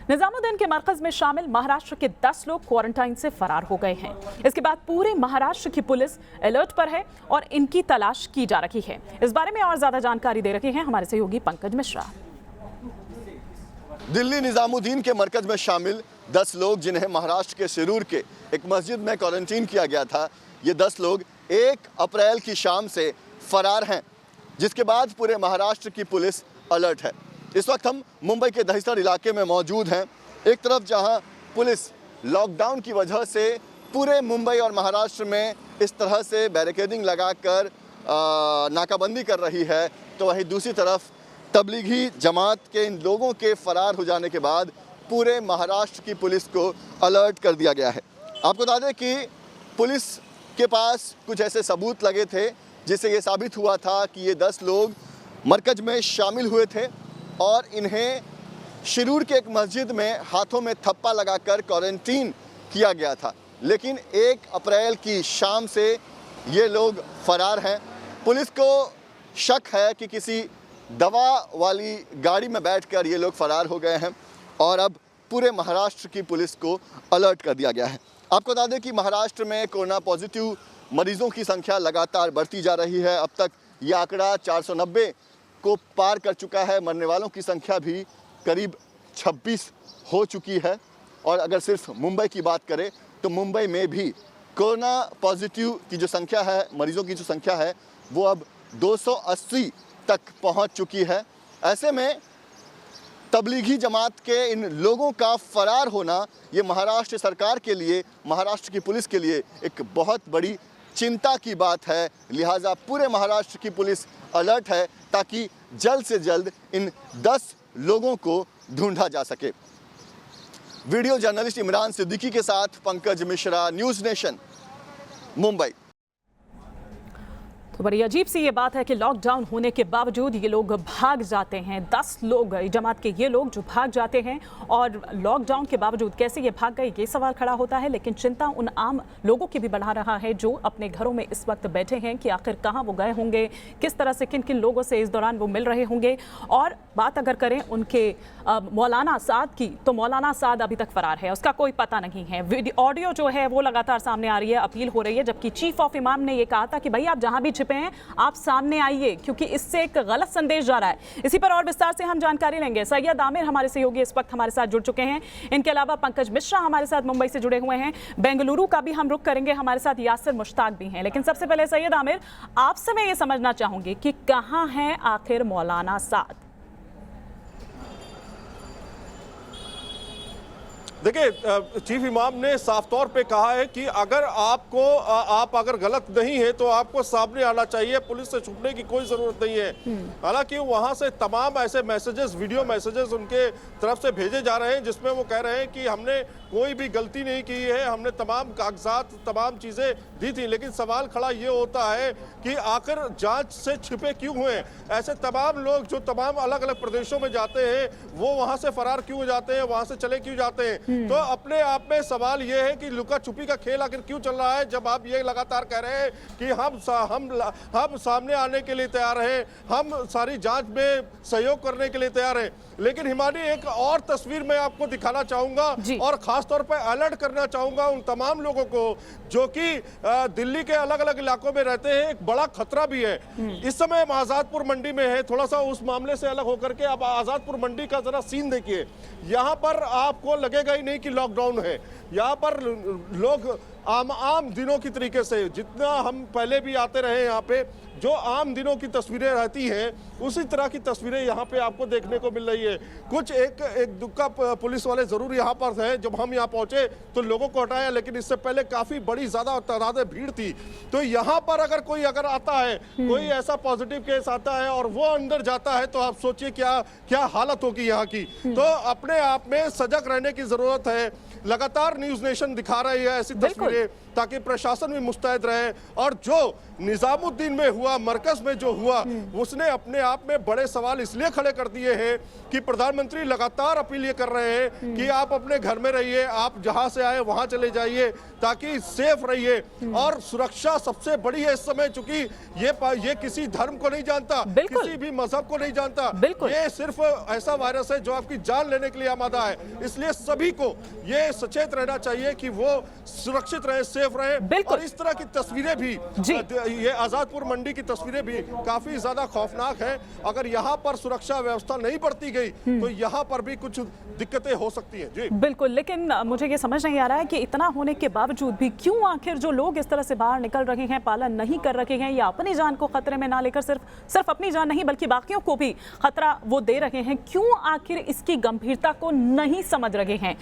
निजामुद्दीन के मरकज में शामिल महाराष्ट्र के 10 लोग क्वारंटाइन से फरार हो गए हैं। इसके बाद पूरे महाराष्ट्र की पुलिस अलर्ट पर है और इनकी तलाश की जा रही है। इस बारे में और ज्यादा जानकारी दे रहे हैं हमारे सहयोगी पंकज मिश्रा। दिल्ली निजामुद्दीन के मरकज में शामिल 10 लोग जिन्हें महाराष्ट्र के शिरूर के एक मस्जिद में क्वारंटीन किया गया था, ये 10 लोग 1 अप्रैल की शाम से फरार हैं, जिसके बाद पूरे महाराष्ट्र की पुलिस अलर्ट है। इस वक्त हम मुंबई के दहिसर इलाके में मौजूद हैं। एक तरफ जहां पुलिस लॉकडाउन की वजह से पूरे मुंबई और महाराष्ट्र में इस तरह से बैरिकेडिंग लगाकर नाकाबंदी कर रही है, तो वहीं दूसरी तरफ तबलीगी जमात के इन लोगों के फरार हो जाने के बाद पूरे महाराष्ट्र की पुलिस को अलर्ट कर दिया गया है। आपको बता दें कि पुलिस के पास कुछ ऐसे सबूत लगे थे जिससे ये साबित हुआ था कि ये 10 लोग मरकज में शामिल हुए थे और इन्हें शिरूर के एक मस्जिद में हाथों में थप्पा लगाकर क्वारंटीन किया गया था। लेकिन 1 अप्रैल की शाम से ये लोग फरार हैं। पुलिस को शक है कि किसी दवा वाली गाड़ी में बैठकर ये लोग फरार हो गए हैं और अब पूरे महाराष्ट्र की पुलिस को अलर्ट कर दिया गया है। आपको बता दें कि महाराष्ट्र में कोरोना पॉजिटिव मरीजों की संख्या लगातार बढ़ती जा रही है। अब तक ये आंकड़ा 490 को पार कर चुका है। मरने वालों की संख्या भी करीब 26 हो चुकी है। और अगर सिर्फ मुंबई की बात करें तो मुंबई में भी कोरोना पॉजिटिव की जो संख्या है, मरीजों की जो संख्या है, वो अब 280 तक पहुंच चुकी है। ऐसे में तबलीगी जमात के इन लोगों का फरार होना ये महाराष्ट्र सरकार के लिए, महाराष्ट्र की पुलिस के लिए एक बहुत बड़ी चिंता की बात है। लिहाजा पूरे महाराष्ट्र की पुलिस अलर्ट है ताकि जल्द से जल्द इन 10 लोगों को ढूंढा जा सके। वीडियो जर्नलिस्ट इमरान सिद्दीकी के साथ पंकज मिश्रा, न्यूज़ नेशन, मुंबई। तो बड़ी अजीब सी ये बात है कि लॉकडाउन होने के बावजूद ये लोग भाग जाते हैं। 10 लोग जमात के ये लोग जो भाग जाते हैं और लॉकडाउन के बावजूद कैसे ये भाग गए, ये सवाल खड़ा होता है। लेकिन चिंता उन आम लोगों की भी बढ़ा रहा है जो अपने घरों में इस वक्त बैठे हैं कि आखिर कहाँ वो गए होंगे, किस तरह से किन किन लोगों से इस दौरान वो मिल रहे होंगे। और बात अगर करें उनके मौलाना साद की, तो मौलाना साद अभी तक फरार है, उसका कोई पता नहीं है। ऑडियो जो है वो लगातार सामने आ रही है, अपील हो रही है, जबकि चीफ ऑफ इमाम ने ये कहा था कि भाई आप जहाँ भी छिपे हैं आप सामने आइए, क्योंकि इससे एक गलत संदेश जा रहा है। इसी पर और विस्तार से हम जानकारी लेंगे। सैयद आमिर हमारे सहयोगी इस वक्त हमारे साथ जुड़ चुके हैं। इनके अलावा पंकज मिश्रा हमारे साथ मुंबई से जुड़े हुए हैं। बेंगलुरु का भी हम रुख करेंगे, हमारे साथ यासिर मुश्ताक भी हैं। लेकिन सबसे पहले सैयद आमिर, आपसे मैं ये समझना चाहूंगी कि कहां है आखिर मौलाना साद? देखिए, चीफ इमाम ने साफ तौर पे कहा है कि अगर आप अगर गलत नहीं है तो आपको सामने आना चाहिए, पुलिस से छुपने की कोई जरूरत नहीं है। हालांकि वहां से तमाम ऐसे मैसेजेस, वीडियो मैसेजेस उनके तरफ से भेजे जा रहे हैं जिसमें वो कह रहे हैं कि हमने कोई भी गलती नहीं की है, हमने तमाम कागजात, तमाम चीजें दी थी। लेकिन सवाल खड़ा ये होता है कि आखिर जांच से छिपे क्यों हुए? ऐसे तमाम लोग जो तमाम अलग अलग प्रदेशों में जाते हैं वो वहां से फरार क्यों जाते हैं, वहां से चले क्यों जाते हैं? तो अपने आप में सवाल ये है कि लुका छुपी का खेल आखिर क्यों चल रहा है, जब आप ये लगातार कह रहे हैं कि हम सामने आने के लिए तैयार हैं, हम सारी जांच में सहयोग करने के लिए तैयार हैं। लेकिन हिमानी, एक और तस्वीर मैं आपको दिखाना चाहूंगा और खास तौर पर अलर्ट करना चाहूंगा उन तमाम लोगों को जो कि दिल्ली के अलग अलग इलाकों में रहते हैं। एक बड़ा खतरा भी है। इस समय हम आजादपुर मंडी में है, थोड़ा सा उस मामले से अलग होकर के अब आजादपुर मंडी का जरा सीन देखिए। यहाँ पर आपको लगेगा ही नहीं कि लॉकडाउन है। यहाँ पर लोग आम दिनों की तरीके से, जितना हम पहले भी आते रहे यहाँ पे, जो आम दिनों की तस्वीरें रहती हैं उसी तरह की तस्वीरें यहाँ पे आपको देखने को मिल रही है। कुछ एक दुक्का पुलिस वाले जरूर यहाँ पर थे, जब हम यहाँ पहुंचे तो लोगों को हटाया, लेकिन इससे पहले काफी बड़ी ज्यादा तादाद भीड़ थी। तो यहाँ पर अगर आता है, कोई ऐसा पॉजिटिव केस आता है और वो अंदर जाता है, तो आप सोचिए क्या हालत होगी यहाँ की। तो अपने आप में सजग रहने की जरूरत है। लगातार न्यूज़ नेशन दिखा रही है ऐसी तस्वीरें चाहिए ताकि प्रशासन भी मुस्तैद रहे। और जो निजामुद्दीन में हुआ, मरकज में जो हुआ, उसने अपने आप में बड़े सवाल इसलिए खड़े कर दिए हैं कि प्रधानमंत्री लगातार अपील ये कर रहे हैं कि आप अपने घर में रहिए, आप जहां से आए वहां चले जाइए ताकि सेफ रहिए। और सुरक्षा सबसे बड़ी है इस समय, चूंकि ये किसी धर्म को नहीं जानता, किसी भी मजहब को नहीं जानता, ये सिर्फ ऐसा वायरस है जो आपकी जान लेने के लिए आमादा है। इसलिए सभी को ये सचेत रहना चाहिए कि वो सुरक्षित रहे, सेफ रहे। और इस तरह की तस्वीरें भी, ये आजादपुर मंडी की तस्वीरें भी काफी ज्यादा खौफनाक है। अगर यहाँ पर सुरक्षा व्यवस्था नहीं बरती गई तो यहाँ पर भी कुछ दिक्कतें हो सकती हैं। जी बिल्कुल, लेकिन मुझे ये समझ नहीं आ रहा है कि इतना होने के बावजूद भी क्यों आखिर जो लोग इस तरह से बाहर निकल रहे हैं, पालन नहीं कर रहे हैं, या अपनी जान को खतरे में ना लेकर सिर्फ अपनी जान नहीं बल्कि बाकियों को भी खतरा वो दे रहे हैं, क्यों आखिर इसकी गंभीरता को नहीं समझ रहे हैं?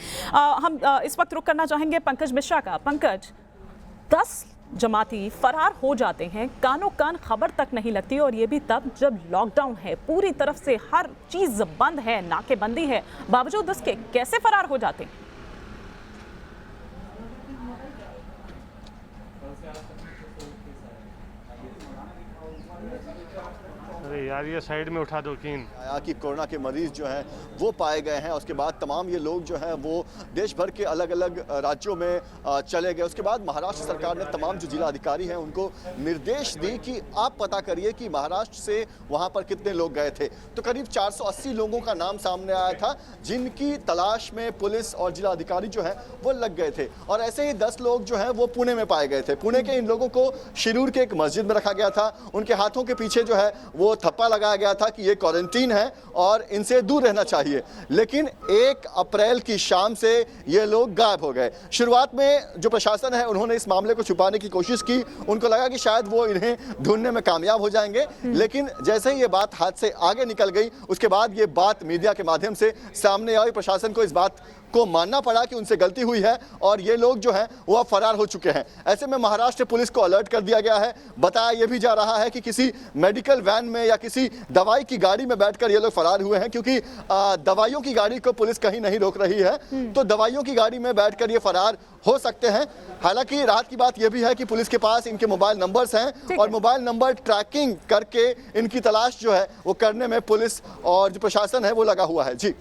हम इस वक्त रुक करना चाहेंगे पंकज मिश्रा का। पंकज, 10 जमाती फरार हो जाते हैं, कानों कान खबर तक नहीं लगती, और ये भी तब जब लॉकडाउन है, पूरी तरफ से हर चीज बंद है, नाकेबंदी है, बावजूद उसके कैसे फरार हो जाते हैं? अरे यार, ये साइड में उठा दो कीन। आया कि कोरोना के मरीज जो हैं वो पाए गए हैं। उसके बाद तमाम ये लोग जो हैं वो देश भर के अलग अलग राज्यों में चले गए। उसके बाद महाराष्ट्र सरकार ने तमाम जो जिला अधिकारी हैं उनको निर्देश दी कि आप पता करिए कि महाराष्ट्र से वहाँ पर कितने लोग गए थे। तो करीब 480 लोगों का नाम सामने आया था जिनकी तलाश में पुलिस और जिला अधिकारी जो है वो लग गए थे। और ऐसे ही 10 लोग जो हैं वो पुणे में पाए गए थे। पुणे के इन लोगों को शिरूर के एक मस्जिद में रखा गया था। उनके हाथों के पीछे जो है वो थप्पा लगाया गया था कि ये क्वारंटीन है और इनसे दूर रहना चाहिए। लेकिन 1 अप्रैल की शाम से ये लोग गायब हो गए। शुरुआत में जो प्रशासन है उन्होंने इस मामले को छुपाने की कोशिश की। उनको लगा कि शायद वो इन्हें ढूंढने में कामयाब हो जाएंगे, लेकिन जैसे ही ये बात हाथ से आगे निकल गई उसके बाद ये बात मीडिया के माध्यम से सामने आई। प्रशासन को इस बात को मानना पड़ा कि उनसे गलती हुई है और ये लोग जो हैं वो अब फरार हो चुके हैं। ऐसे में महाराष्ट्र पुलिस को अलर्ट कर दिया गया है। बताया यह भी जा रहा है कि किसी मेडिकल वैन में या किसी दवाई की गाड़ी में बैठकर ये लोग फरार हुए हैं, क्योंकि दवाइयों की गाड़ी को पुलिस कहीं नहीं रोक रही है, तो दवाइयों की गाड़ी में बैठकर ये फरार हो सकते हैं। हालांकि राहत की बात यह भी है कि पुलिस के पास इनके मोबाइल नंबर्स हैं और मोबाइल नंबर ट्रैकिंग करके इनकी तलाश जो है वो करने में पुलिस और जो प्रशासन है वो लगा हुआ है। जी।